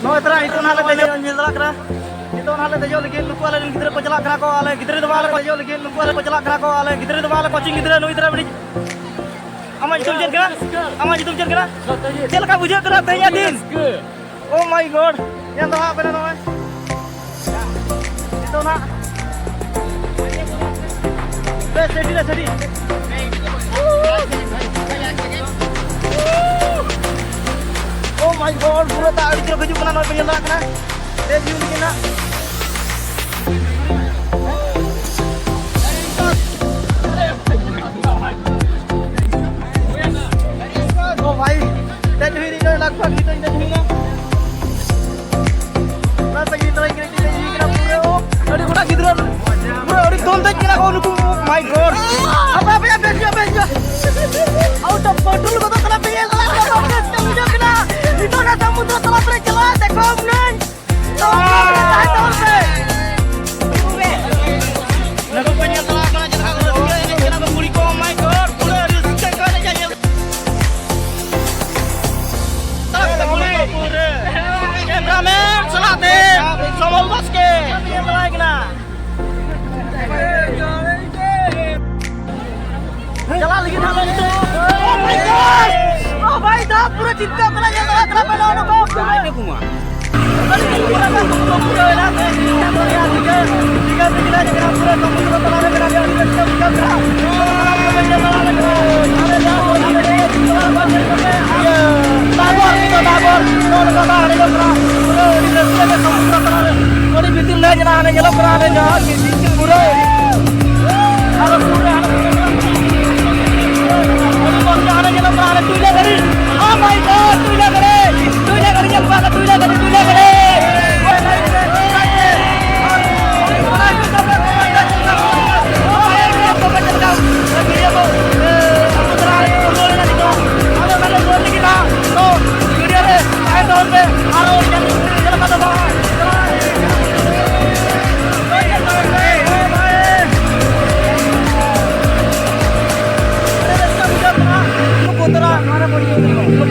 No, itra itu nala tejo nyelak kra. Itu nala tejo lagi nuku ala gidre ko jalak kra ko ala gidre do ala ko tejo lagi nuku ala ko jalak kra ko ala gidre do ala coaching gidre no itra bedi. Ama jitum jen kra? Ama jitum jen kra? Chel ka bujha kra tanya din. Oh my god. Yang dah apa nama? Itu na. Sedih. Oh my god, pura tak ada kerja kena nak penyelak kena. Review ni kena. Oh भाई, dah huiri dah lagpak kita dah huiri. Rasa kita lagi kena pura. Ada orang kita pura ada tonton kena kau nuku. Oh my god. Apa ya beja. Out of control kau tak kena penyelak. Itu na samudra telah berjalan tekam nan. Naga banyak telah belajar hal ini kenapa kulit oh my god. Pura riskan kau aja yang. Tak boleh. Cameraman selatin. Somol basket. Yang lagi na. Jalan lagi nama itu. Oh my god. Oh भाई dah pura cinta kena yang telah kenapa nak kau? Ini kuma. Kali ini pura kan pura lah. Tiga aja kena pura pura telah kena dia kita kena. Tabor. Nol kata ada kena. Ini sudah semua telah. Kali betul lah jangan hanya lo kena aja. Kisi pura. Harus pura. Oh my god, tuila kare yang baga tuila kare.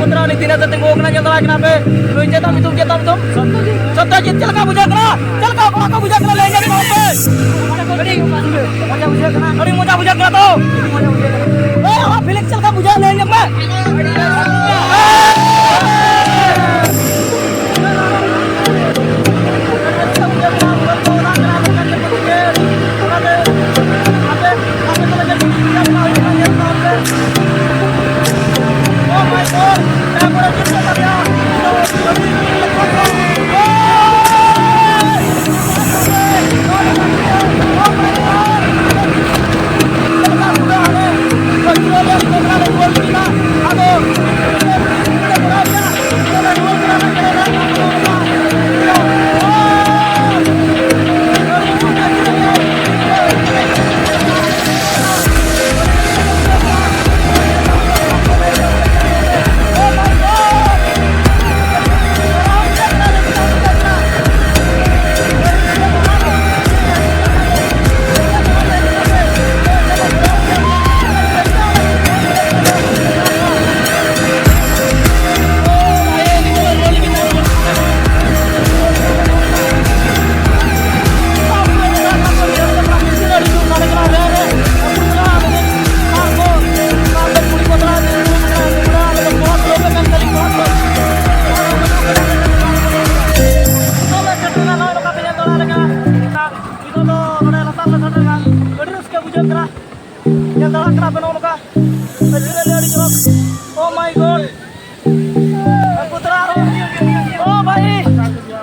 Putra ni tina tertengok kena jangan lagi kenapa? Lu jetam itu. Sabta jit cel ka bujak kena. Cel ka bujak kena lagi ni apa? Kering moja bujak kena tu. Bilik cel ka bujak lagi apa? Oh my god, saya pura cinta dia. Oh my god.